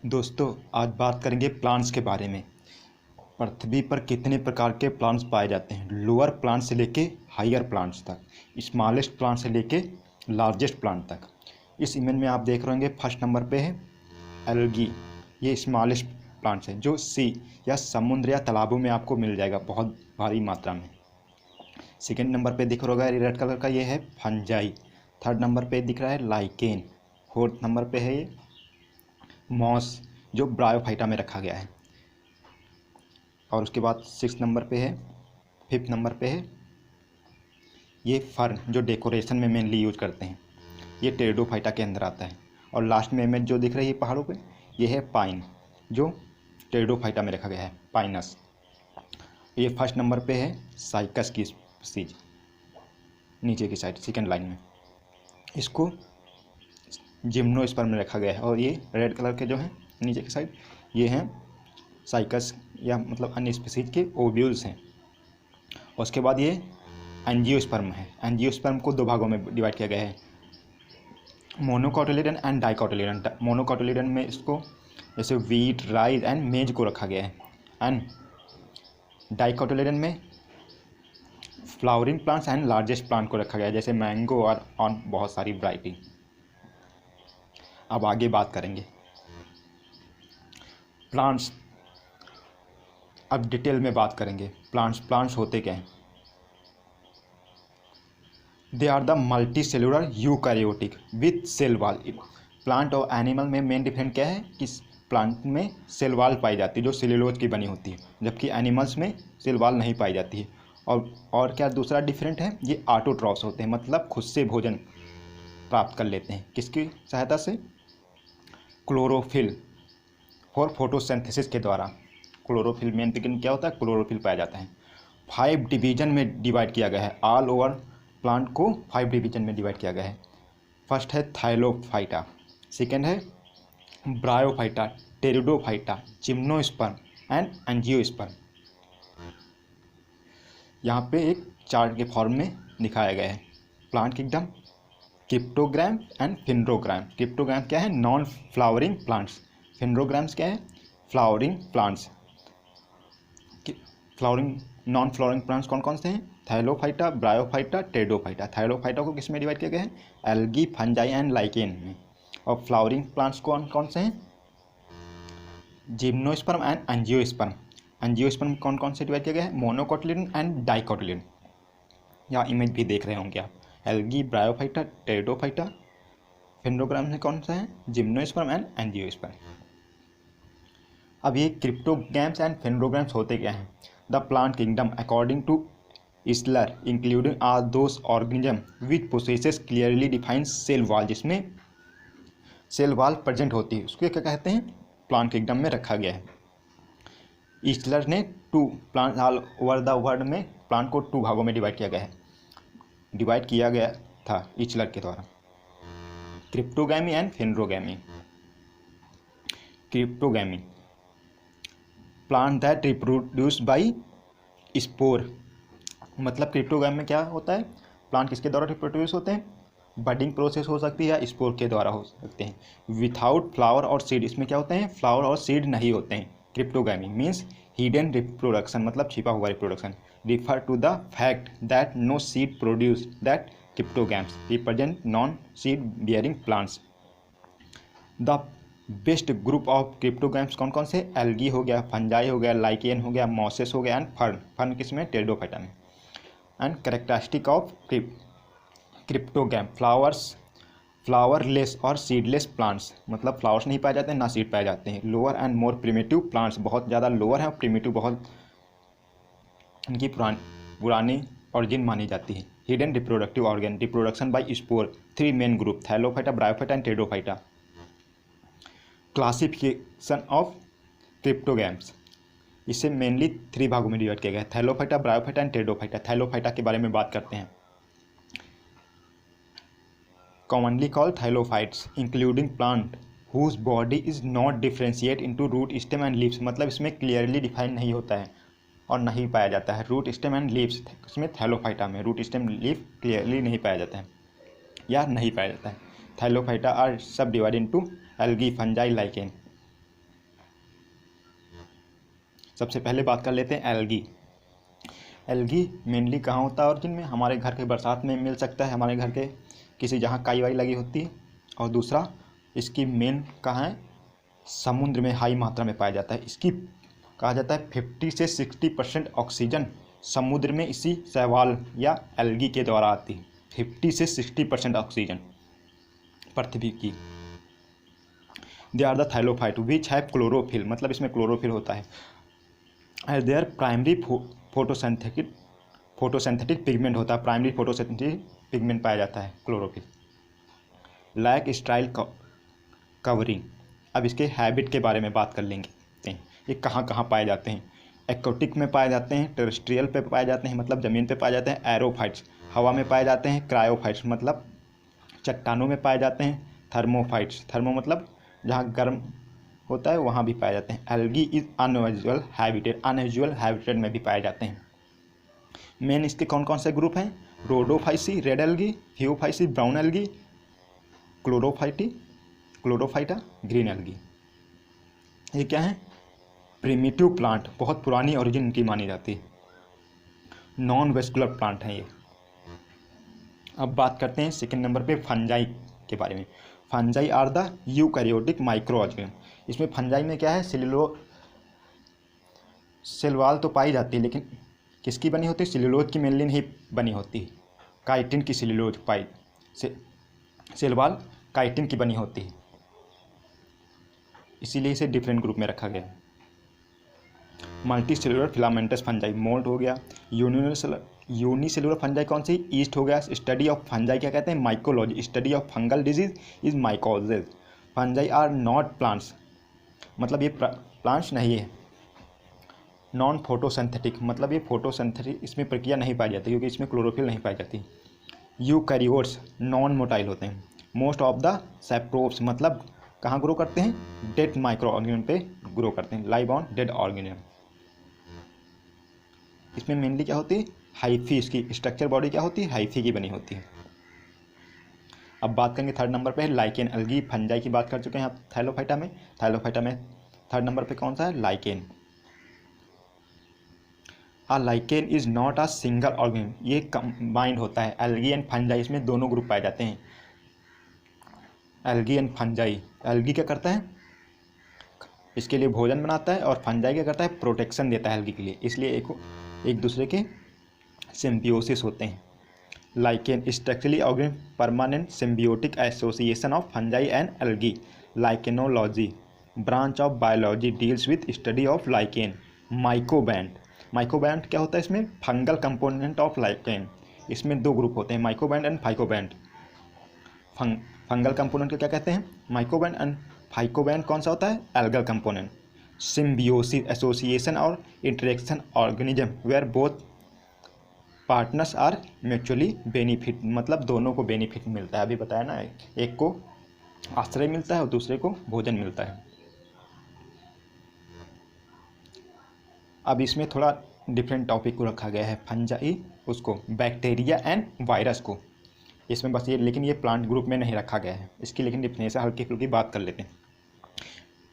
दोस्तों, आज बात करेंगे प्लांट्स के बारे में। पृथ्वी पर कितने प्रकार के प्लांट्स पाए जाते हैं। लोअर प्लांट से लेके हायर प्लांट्स तक, स्मॉलेस्ट प्लांट से लेके लार्जेस्ट प्लांट तक। इस इमेज में आप देख रहे होंगे, फर्स्ट नंबर पे है एल्गी। ये स्मॉलेस्ट प्लांट्स है जो सी या समुद्र या तालाबों में आपको मिल जाएगा बहुत भारी मात्रा में। सेकेंड नंबर पे दिख रहा होगा रेड कलर का, ये है फंजाई। थर्ड नंबर पे दिख रहा है लाइकेन। फोर्थ नंबर पे है ये मॉस, जो ब्रायोफाइटा में रखा गया है। और उसके बाद फिफ्थ नंबर पे है ये फर्न, जो डेकोरेशन में मेनली यूज करते हैं। ये टेरिडोफाइटा के अंदर आता है। और लास्ट में इमेज जो दिख रही है पहाड़ों पे, ये है पाइन, जो टेरिडोफाइटा में रखा गया है, पाइनस। ये फर्स्ट नंबर पे है साइकस की स्पीसीज, नीचे की साइड सेकेंड लाइन में। इसको जिम्नोस्पर्म में रखा गया है। और ये रेड कलर के जो हैं नीचे की साइड, ये हैं साइकस या मतलब अन्य स्पीसीज के ओव्यूल्स हैं। और उसके बाद ये एंजियोस्पर्म है। एंजियोस्पर्म को दो भागों में डिवाइड किया गया है, मोनोकोटिलेडन एंड डाइकोटिलेडन। मोनोकोटिलेडन में इसको जैसे वीट, राइस एंड मेज को रखा गया है। एंड डाइकोटिलेडन में flowering plants and largest plant को रखा गया है, जैसे मैंगो और बहुत सारी वैरायटी। अब आगे बात करेंगे प्लांट्स। अब डिटेल में बात करेंगे प्लांट्स होते क्या हैं। They are the multicellular eukaryotic with cell wall. Plant और एनिमल में मेन डिफरेंट क्या है कि प्लांट में सेल वॉल पाई जाती है जो सेल्यूलोज की बनी होती है, जबकि एनिमल्स में सेल वॉल नहीं पाई जाती है। और क्या दूसरा डिफरेंट है, ये ऑटोट्रॉफ्स होते हैं, मतलब खुद से भोजन प्राप्त कर लेते हैं। किसकी सहायता से? क्लोरोफिल फॉर फोटोसिंथेसिस के द्वारा। क्लोरोफिल मेन पिगन क्या होता है, क्लोरोफिल पाया जाता है। 5 डिवीजन में डिवाइड किया गया है, ऑल ओवर प्लांट को 5 डिवीजन में डिवाइड किया गया है। फर्स्ट है थाइलोफाइटा, सेकेंड है bryophyta, pteridophyta, gymnosperm and angiosperm. यहाँ पे एक चार्ट के फॉर्म में दिखाया गया है plant kingdom, cryptogram and phanerogram. Cryptogram क्या है, नॉन फ्लावरिंग प्लांट्स। फिनरोग्राम्स क्या है, flowering plants. Non flowering plants कौन कौन से हैं? थाइलोफाइटा, ब्रायोफाइटा, टेरिडोफाइटा। थाइलोफाइटा को किस में डिवाइड किया गया है? एल्गी, फंजाई एंड लाइकेन में। और फ्लावरिंग प्लांट्स कौन कौन से हैं? Gymnosperm and angiosperm. एंजियोस्पर्म कौन कौन से डिवाइड किया गया है? Monocotyledon and dicotyledon. या इमेज भी देख रहे होंगे आप, एल्गी, ब्रायोफाइटा, टेरिडोफाइटा। फिनरोग्राम में कौन सा है? Gymnosperm and angiosperm. अब ये क्रिप्टोग्राम्स एंड फिनरोग्राम्स होते क्या हैं? The plant kingdom according to Eichler including are those organism which possesses clearly defined cell wall, जिसमें सेल वॉल प्रेजेंट होती है, उसको क्या कहते हैं? प्लांट किंगडम में रखा गया है। ईस्टलर ने 2 plant all over the world में प्लांट को 2 भागों में डिवाइड किया गया था ईस्टलर के द्वारा, cryptogamae and phanerogamae. Cryptogamae plant that reproduce by spore. मतलब क्रिप्टोगैमी में क्या होता है, प्लांट किसके द्वारा रिप्रोड्यूस होते हैं? बडिंग प्रोसेस हो सकती है या स्पोर के द्वारा हो सकते हैं। विथआउट फ्लावर और सीड, इसमें क्या होते हैं? फ्लावर और सीड नहीं होते हैं। क्रिप्टोगैमी मीन्स हिडन रिप्रोडक्शन, मतलब छिपा हुआ reproduction. Refer to the fact that no seed produce that cryptogams represent non seed bearing plants. The best group of cryptogams कौन कौन से? एल्गी हो गया, फंजाई हो गया, लाइकेन हो गया, मॉसेस हो गया एंड फर्न किसमें? टेरिडोफाइटा में। And characteristic of cryptogam flowerless और सीडलेस प्लांट्स, मतलब फ्लावर्स नहीं पाए जाते हैं ना सीड पाए जाते हैं। Lower and more primitive plants, बहुत ज़्यादा लोअर है और प्रिमिटिव बहुत इनकी पुरानी ऑरिजिन मानी जाती है। Hidden reproductive organ, reproduction by spore. 3 main group, thallophyta, bryophyta and pteridophyta. Classification of cryptogams, इसे मेनली 3 भागों में डिवाइड किया गया है, thallophyta, bryophyta and pteridophyta. Thallophyta के बारे में बात करते हैं। Commonly called thallophytes including plant whose body is not differentiate into root, stem and leaves, मतलब इसमें क्लियरली डिफाइन नहीं होता है और नहीं पाया जाता है रूट, स्टेम एंड लीव्स। इसमें थाइलोफाइटा में रूट, स्टेम, लीफ क्लियरली नहीं पाया जाता है या नहीं पाया जाता है। थाइलोफाइटा आर सब divide into algae, fungi, lichen. सबसे पहले बात कर लेते हैं एल्गी। एल्गी मेनली कहाँ होता है ऑरिजिन में? हमारे घर के बरसात में मिल सकता है, हमारे घर के किसी जहाँ काई वाई लगी होती है। और दूसरा इसकी मेन कहाँ है? समुद्र में हाई मात्रा में पाया जाता है। इसकी कहा जाता है 50 से 60% ऑक्सीजन समुद्र में इसी शैवाल या एल्गी के द्वारा आती है। 50 से 60% ऑक्सीजन पृथ्वी की। They are the thallophyte which have chlorophyll, मतलब इसमें क्लोरोफिल होता है। As their primary photosynthetic pigment होता है, प्राइमरी फोटोसिंथेटिक पिगमेंट पाया जाता है क्लोरोफिल। Like style covering. अब इसके हैबिट के बारे में बात कर लेंगे। ये कहाँ कहाँ पाए जाते हैं? एक्वाटिक में पाए जाते हैं, टेरेस्ट्रियल पे पाए जाते हैं मतलब ज़मीन पे पाए जाते हैं, एरोफाइट्स हवा में पाए जाते हैं, क्रायोफाइट्स मतलब चट्टानों में पाए जाते हैं, थर्मोफाइट्स थर्मो मतलब जहाँ गर्म होता है वहाँ भी पाए जाते हैं। एल्गी इज अनयूजुअल हैबिटेट में भी पाए जाते हैं। मेन इसके कौन कौन से ग्रुप हैं? Rhodophyceae red algae, phaeophyceae brown algae, chlorophyta green algae. ये क्या है? प्रिमिटिव प्लांट, बहुत पुरानी ओरिजिन की मानी जाती है। नॉन वेस्कुलर प्लांट है ये। अब बात करते हैं सेकंड नंबर पे फंजाई के बारे में। Fungi are the eukaryotic microorganism. इसमें फंजाई में क्या है? सेलवाल तो पाई जाती है, लेकिन किसकी बनी होती है? सेलुलोज की मेनली नहीं बनी होती है, काइटिन की सेलुलोज पाई सेलवाल काइटिन की बनी होती है, इसीलिए इसे डिफरेंट ग्रुप में रखा गया है। Multi cellular filamentous fungi mould हो गया। यूनिसेलुलर फंजाई कौन सी? ईस्ट हो गया। स्टडी ऑफ फंजाई क्या कहते हैं? Mycology, study of fungal disease is mycoses. Fungi are not plants, मतलब ये प्लांट्स नहीं है। नॉन फोटोसिंथेटिक मतलब ये फोटोसिंथेटिक इसमें प्रक्रिया नहीं पाई जाती क्योंकि इसमें क्लोरोफिल नहीं पाई जाती। यूकैरियोट्स नॉन मोटाइल होते हैं। मोस्ट ऑफ द सैप्रोप्स मतलब कहाँ ग्रो करते हैं? डेड माइक्रो ऑर्गेनिज्म पे ग्रो करते हैं, लाइव ऑन डेड ऑर्गेनिज्म। इसमें मेनली क्या होती है? हाइफी, इसकी स्ट्रक्चर बॉडी क्या होती है? हाइफी की बनी होती है। अब बात करेंगे थर्ड नंबर पे है लाइकेन एल्गी। फंजाई की बात कर चुके हैं आप थाइलोफाइटा में थर्ड नंबर पे कौन सा है? Lichen. Lichen is not a single organism, ये कंबाइंड होता है। एल्गी एंड फंजाई, इसमें दोनों ग्रुप पाए जाते हैं। एल्गी एंड फंजाई, एल्गी क्या करता है? इसके लिए भोजन बनाता है, और फंजाई क्या करता है? प्रोटेक्शन देता है एल्गी के लिए, इसलिए एक दूसरे के सिम्बियोसिस होते हैं। Lichen structurally organism permanent symbiotic association of fungi and algae. Lichenology branch of biology deals with study of lichen. Mycobiont क्या होता है? इसमें फंगल कंपोनेंट ऑफ लाइकेन। इसमें दो ग्रुप होते हैं, माइकोबैंड एंड फाइकोबैंड। फंगल कंपोनेंट को क्या कहते हैं? माइकोबैंड। एंड फाइकोबैंड कौन सा होता है? Algal component. सिम्बियोसिस एसोसिएशन और interaction organism where both partners are mutually benefit, मतलब दोनों को बेनिफिट मिलता है। अभी बताया ना, एक को आश्रय मिलता है और दूसरे को भोजन मिलता है। अब इसमें थोड़ा डिफरेंट टॉपिक को रखा गया है, फंजाई उसको, बैक्टीरिया एंड वायरस को। इसमें बस ये, लेकिन ये प्लांट ग्रुप में नहीं रखा गया है इसकी, लेकिन डिफिनेशन हल्की फुल्की बात कर लेते हैं।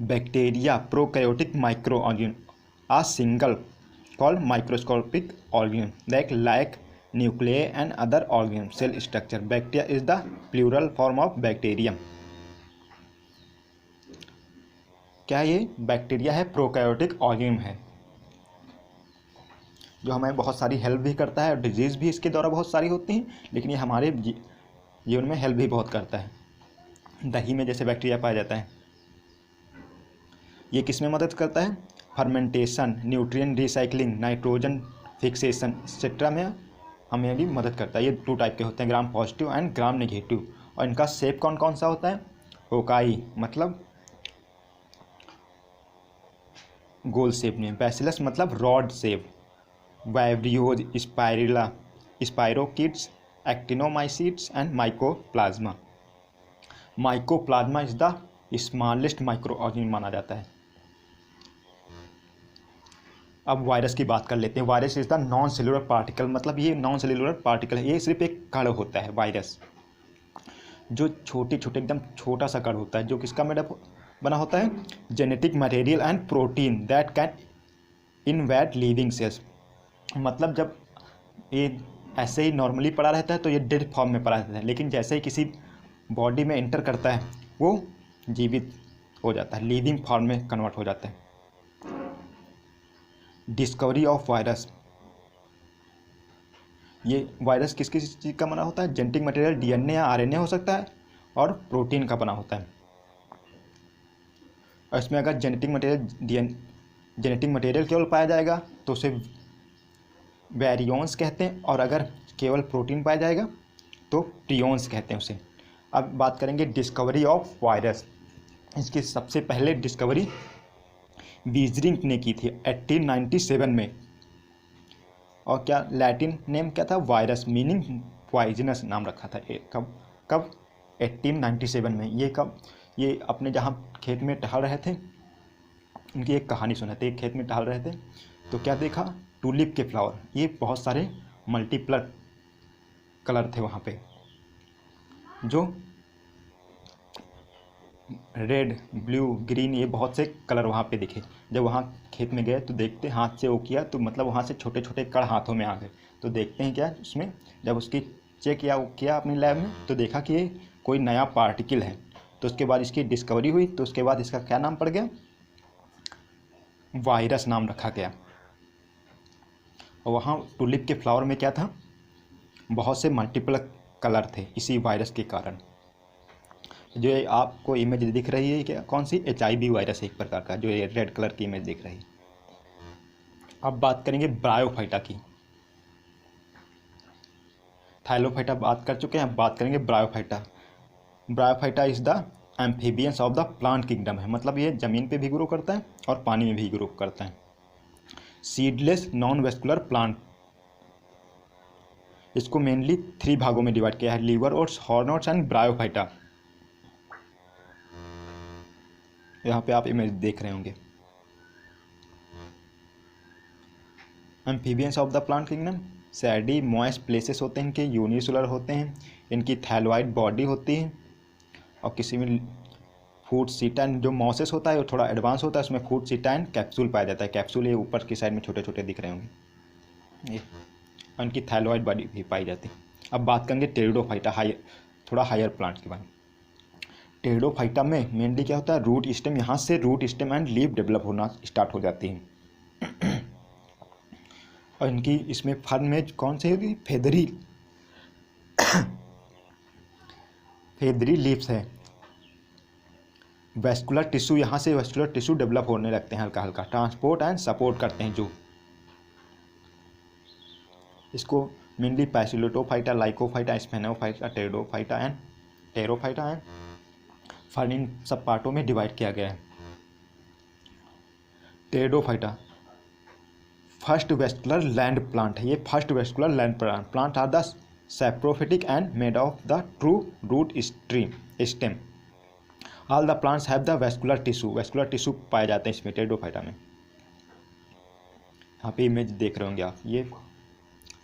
Bacteria prokaryotic micro organism uh single called microscopic organism that lack nuclei and other organism cell structure. Bacteria is the plural form of bacterium. क्या ये बैक्टीरिया है? प्रोकैरियोटिक ऑर्गेनिज्म है जो हमें बहुत सारी हेल्प भी करता है, और डिजीज़ भी इसके द्वारा बहुत सारी होती हैं, लेकिन ये हमारे जीवन में हेल्प भी बहुत करता है। दही में जैसे बैक्टीरिया पाया जाता है। ये किस में मदद करता है? Fermentation, nutrient recycling, nitrogen fixation etcetera में हमें भी मदद करता है। ये 2 टाइप के होते हैं, gram positive and gram negative. और इनका शेप कौन कौन सा होता है? होकाई मतलब गोल शेप में, बैसिलस मतलब rod shape, vibrios, spirilla, spirochetes, actinomycetes and mycoplasma. Mycoplasma is the smallest micro organism माना जाता है। अब वायरस की बात कर लेते हैं। Virus is the non cellular particle, मतलब ये नॉन सेलुलर पार्टिकल है, ये सिर्फ एक कण होता है। वायरस जो छोटे एकदम छोटा सा कण होता है, जो किसका मेडअप बना होता है? Genetic material and protein that can in wet living cells, मतलब जब ये ऐसे ही नॉर्मली पड़ा रहता है तो ये डेड फॉर्म में पड़ा रहता है, लेकिन जैसे ही किसी बॉडी में एंटर करता है वो जीवित हो जाता है, लिविंग फॉर्म में कन्वर्ट हो जाता है। डिस्कवरी ऑफ वायरस, ये वायरस किस किस चीज़ का बना होता है? जेनेटिक मटेरियल डीएनए या आरएनए हो सकता है और प्रोटीन का बना होता है। और इसमें अगर जेनेटिक मटेरियल केवल पाया जाएगा तो उसे वैरियोन्स कहते हैं, और अगर केवल प्रोटीन पाया जाएगा तो प्रियोन्स कहते हैं उसे। अब बात करेंगे डिस्कवरी ऑफ वायरस। इसकी सबसे पहले डिस्कवरी बीजरिंग ने की थी 1897 में, और क्या लैटिन नेम क्या था? वायरस, मीनिंग पॉइजनस नाम रखा था। कब 1897 में। ये कब? ये अपने जहाँ खेत में टहल रहे थे, उनकी एक कहानी सुने थे। एक खेत में टहल रहे थे तो क्या देखा? टूलिप के फ्लावर, ये बहुत सारे मल्टीपल कलर थे वहाँ पे, जो रेड, ब्लू, ग्रीन, ये बहुत से कलर वहाँ पे दिखे। जब वहाँ खेत में गए तो देखते, हाथ से वो किया तो मतलब वहाँ से छोटे छोटे कण हाथों में आ गए। तो देखते हैं क्या उसमें, जब उसकी चेक किया अपनी लैब में तो देखा कि ये कोई नया पार्टिकल है। तो उसके बाद इसकी डिस्कवरी हुई, तो उसके बाद इसका क्या नाम पड़ गया? वायरस नाम रखा गया। और वहाँ टूलिप के फ्लावर में क्या था? बहुत से मल्टीपल कलर थे इसी वायरस के कारण। जो ये आपको इमेज दिख रही है क्या, कौन सी? HIV वायरस है एक प्रकार का, जो ये रेड कलर की इमेज दिख रही है। अब बात करेंगे ब्रायोफाइटा की। थाइलोफाइटा बात कर चुके हैं, अब बात करेंगे bryophyta. Bryophyta is the amphibians of the plant kingdom है, मतलब ये ज़मीन पे भी ग्रो करता है और पानी में भी ग्रो करता है। सीडलेस नॉन वेस्कुलर प्लांट, इसको मेनली 3 भागों में डिवाइड किया है, liverworts, hornworts and bryophyta. यहाँ पे आप इमेज देख रहे होंगे। Amphibians of the plant kingdom, shady moist places होते हैं इनके, यूनिसेलुलर होते हैं, इनकी थैलोइड बॉडी होती है, और किसी में फूड सीटाइन, जो मॉसेस होता है वो थोड़ा एडवांस होता है, उसमें फूड सीटाइन कैप्सूल पाया जाता है। कैप्सूल ये ऊपर की साइड में छोटे छोटे दिख रहे होंगे, ये उनकी थैलोइड बॉडी भी पाई जाती है। अब बात करेंगे टेरिडोफाइटा, थोड़ा हायर प्लांट के बारे में। टेरिडोफाइटा में मेनली क्या होता है? रूट स्टेम, यहाँ से root stem and leaf develop होना स्टार्ट हो जाती है। और इनकी इसमें फर्न में कौन सी होगी? फेदरी लीव्स है। वेस्कुलर टिश्यू, यहाँ से वेस्कुलर टिश्यू डेवलप होने लगते हैं हल्का हल्का, ट्रांसपोर्ट एंड सपोर्ट करते हैं जो। इसको mainly psilotophyta, lycophyta, sphenophyta, pteridophyta and pterophyta and fern, इन सब पार्टों में डिवाइड किया गया है। Pteridophyta first vascular land plant है, ये first vascular land plant are the saprophytic and made of the true root stem. All the plants have the vascular tissue पाए जाते हैं इसमें, टेरिडोफाइटा में। यहाँ पे इमेज देख रहे होंगे आप, ये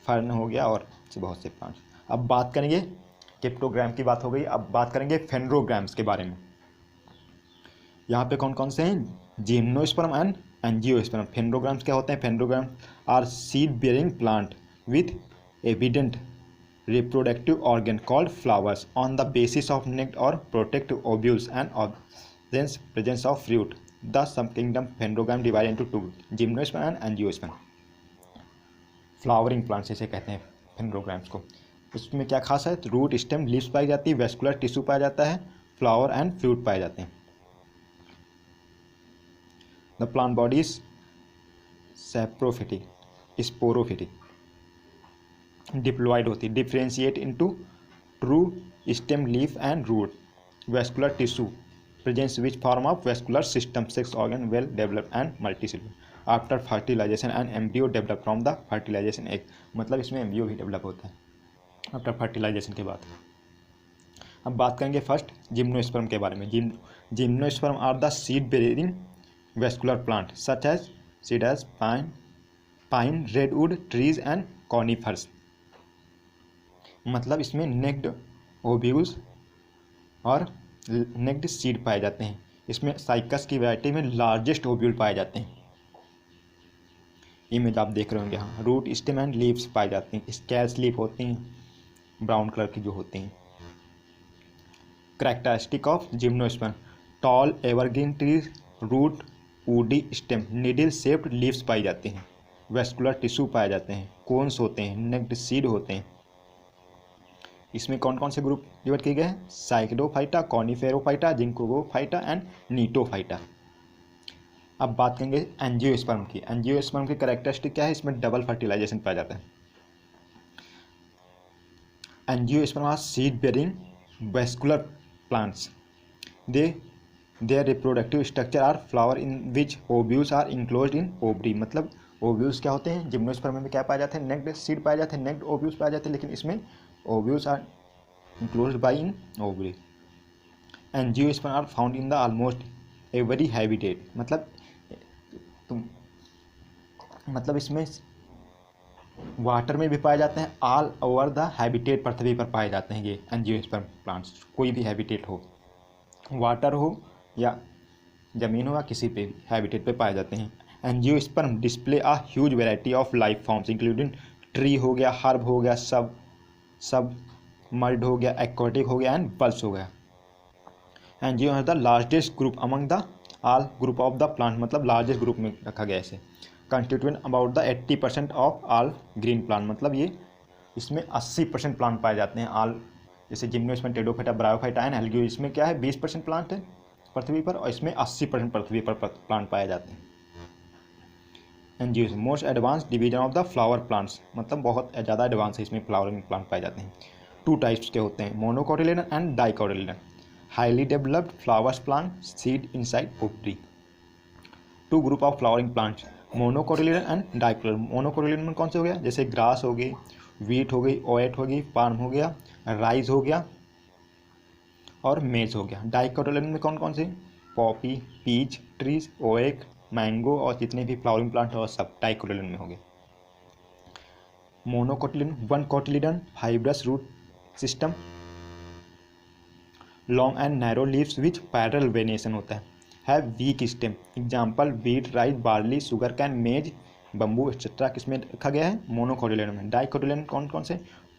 फर्न हो गया और बहुत से प्लांट्स। अब बात करेंगे क्रिप्टोग्राम की बात हो गई, अब बात करेंगे फेनरोग्राम्स के बारे में। यहाँ पे कौन कौन से हैं? Gymnosperm and angiosperm. फेनरोग्राम्स क्या होते हैं? Phanerogram are seed bearing plant with evident reproductive organ called flowers on the basis of nectar or protective ovules and absence presence of fruit. The subkingdom Phanerogram divided into two, gymnosperm and angiosperm. Flowering plants इसे कहते हैं फेनरोग्राम्स को। इसमें क्या खास है? Root stem leaves पाई जाती है, वेस्कुलर टिश्यू पाया जाता है, फ्लावर एंड फ्रूट पाए जाते हैं। The plant body is saprophytic, sporophytic, diploid होती, differentiate into true stem, leaf and root, vascular tissue presence which form of vascular system, sex organ well develop and multicellular. After fertilization and embryo develop from the fertilization egg, मतलब इसमें embryo भी develop होता है after fertilisation के बाद। अब बात करेंगे फर्स्ट जिम्नोस्पर्म के बारे में। Gymnosperm are the seed bearing vascular plant such as cedars, pine, redwood trees and conifers. मतलब इसमें नेक्ड ओव्यूल्स और नेक्ड सीड पाए जाते हैं। इसमें साइकस की वैरायटी में लार्जेस्ट ओव्यूल पाए जाते हैं। इमेज आप देख रहे होंगे यहाँ, रूट स्टेम एंड लीव्स पाई जाती हैं, स्केल्स लीफ होती हैं ब्राउन कलर की जो होती हैं। Characteristic of gymnosperm, tall evergreen tree, root, woody stem, needle shaped leaves पाई जाती हैं, वेस्कुलर टिश्यू पाए जाते हैं, कोन्स होते हैं, नेक्ड सीड होते हैं। इसमें कौन कौन से ग्रुप डिवाइड किए गए हैं? साइक्डोफाइटा, कॉनिफेरोफाइटा, जिंकोगोफाइटा एंड नीटोफाइटा। अब बात करेंगे एंजियोस्पर्म की। एंजियोस्पर्म की कैरेक्टरिस्टिक क्या है? इसमें डबल फर्टिलाइजेशन पाया जाता है। Angiosperm are seed bearing vascular plants, their reproductive structure are flower in which ovules are enclosed in ovary. मतलब ओव्यूल्स क्या होते हैं? जिम्नोस्पर्म में क्या पाए जाते हैं? नेक्ड सीड पाए जाते हैं, नेक्ड ओव्यूल्स पाए जाते हैं, लेकिन इसमें ovules are enclosed by in ovary. Angiosperm are found in the almost every habitat. मतलब इसमें वाटर में भी पाए जाते हैं, ऑल ओवर द हैबिटेट, पृथ्वी पर पाए जाते हैं ये एंजियोस्पर्म प्लांट्स। कोई भी हैबिटेट हो, वाटर हो या ज़मीन हो या किसी पे भी हैबिटेट पे पाए जाते हैं। Angiosperm display a huge variety of life forms including tree हो गया, हर्ब हो गया, सब मर्ड हो गया, एक्वाटिक हो गया एंड बल्ब्स हो गया। एंजियो है the largest group among the all group of the plant, मतलब लार्जेस्ट ग्रुप में रखा गया इसे। Constituent about the 80% of all green plant, मतलब ये इसमें 80% प्लांट पाए जाते हैं ऑल। जैसे जिम्नोस्पर्म, टेडोफाइटा, ब्रायोफाइटा एंड एल्गियो, इसमें क्या है 20% प्लांट है पृथ्वी पर, और इसमें 80% पृथ्वी पर प्लांट पाए जाते हैं। Angio most advance division of the flower plants, मतलब बहुत ज़्यादा एडवांस है, इसमें फ्लावरिंग प्लांट पाए जाते हैं। 2 टाइप्स के होते हैं, monocotyledon and dicotyledon. Highly developed flowers plant, seed inside ovary. 2 group of flowering plants, monocotyledon and dicotyledon. Monocotyledon में कौन से हो गया? जैसे ग्रास हो गई, वीट हो गई, ओएट हो गई, पाम हो गया, राइस हो गया और मेज हो गया। डाइकोटिलेडन में कौन कौन से? पॉपी, पीच ट्रीज, ओएक, मैंगो और जितने भी फ्लावरिंग प्लांट और सब डाइकोटिलेडन में हो गए। Monocotyledon, 1 cotyledon, fibrous root system, long and narrow leaves which parallel venation होता है, have weak stem. Example wheat, rice, barley, sugar cane, maize, bamboo etcetera किसमें रखा गया है? मोनोकोटिलेडन में। डाइकोटिलेडन कौन कौन से?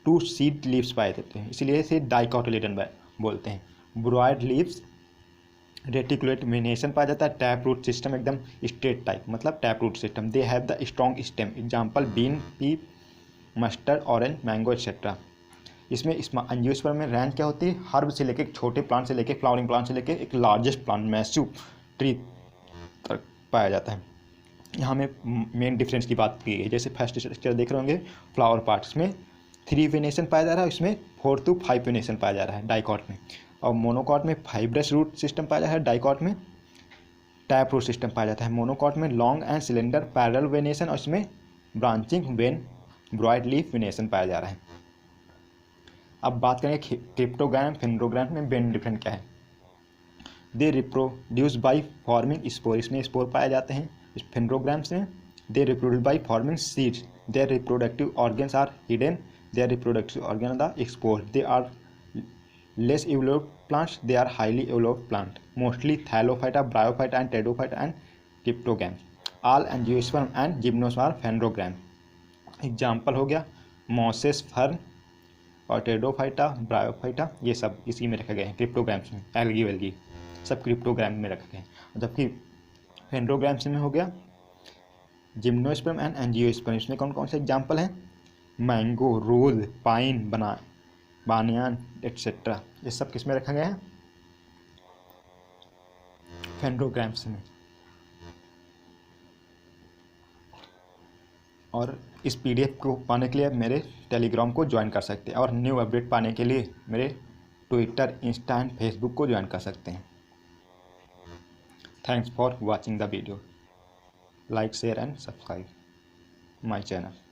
2 सीड लीव्स पाए जाते हैं, इसलिए इसे डाइकोटिलेडन बोलते हैं। ब्रॉड लीव्स, रेटिकुलेट वेनेशन पाया जाता है। टैप रूट सिस्टम एकदम स्ट्रेट टाइप, मतलब tap root system. They have the strong stem. Example bean, pea, mustard, orange, mango etcetera. इसमें एंजियोस्पर्म में रेंज क्या होती है? हर्ब से लेके, छोटे प्लांट से लेके, फ्लावरिंग प्लांट से लेके एक लार्जेस्ट प्लांट मैसिव ट्री तक पाया जाता है। यहाँ में मेन डिफरेंस की बात की गई, जैसे फर्स्ट स्ट्रक्चर देख रहे होंगे फ्लावर पार्ट्स में 3 वेनेशन पाया जा रहा है, इसमें 4 to 5 वेनेशन पाया जा रहा है डाइकॉट में। और मोनोकॉट में फाइब्रस रूट सिस्टम पाया जाता है, डाइकॉट में टैप रूट सिस्टम पाया जाता है। मोनोकॉट में long and cylinder parallel venation और इसमें branching vein broad leaf venation पाया जा रहा है। अब बात करेंगे क्रिप्टोग्राम, फेनोग्राम में मेन डिफरेंट क्या है? They reproduce by forming spore, इसमें स्पोर पाए जाते हैं। फेनोग्राम्स में they reproduce by forming seeds, their reproductive organs are hidden, their reproductive organ are exposed, they are less evolved plants, they are highly evolved plant, mostly thallophyta, bryophyta and pteridophyta and cryptogram. All angiosperm and gymnosperm are phanerogram. Example हो गया mosses fern और pteridophyta, bryophyta, ये सब इसी में रखे गए हैं क्रिप्टोग्राम्स में। एल्गी वेल्गी सब क्रिप्टोग्राम में रखे गए हैं। जबकि फेनोग्राम्स में हो गया जिम्नोस्पर्म एंड एंजियोस्पर्म। इसमें कौन कौन से एग्जाम्पल हैं? मैंगो, रोज, पाइन, बानियान एक्सेट्रा, ये सब किस में रखा गया है? फेनोग्राम्स में। और इस PDF को पाने के लिए मेरे टेलीग्राम को ज्वाइन कर सकते हैं, और न्यू अपडेट पाने के लिए मेरे ट्विटर, इंस्टा एंड फेसबुक को ज्वाइन कर सकते हैं। Thanks for watching the video. Like, share and subscribe my channel.